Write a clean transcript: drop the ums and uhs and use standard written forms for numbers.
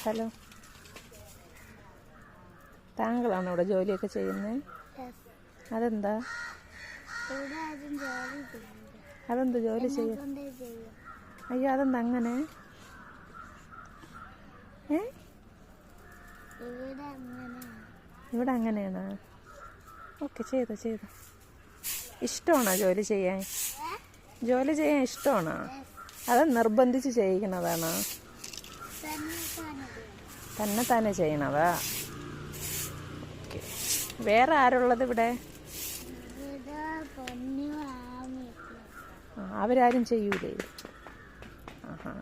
Hello, താങ്കളാണോ ഇവിടെ ജോലിയൊക്കെ ചെയ്യുന്നത്? അതെന്താ? അതെന്താ ജോലി ചെയ്യും? അയ്യോ, അതെന്താ അങ്ങനെ? ഇവിടെ അങ്ങനെയാണോ? ഓക്കെ, ചെയ്തോ. ഇഷ്ടമാണോ ജോലി ചെയ്യാൻ? ജോലി ചെയ്യാൻ ഇഷ്ടമാണോ? അത് നിർബന്ധിച്ച് ചെയ്യിക്കുന്നതാണോ? തന്നെ ചെയ്യണതാ? ഓക്കെ. വേറെ ആരുള്ളത് ഇവിടെ? അവരാരും ചെയ്യൂലേ? ആഹാ.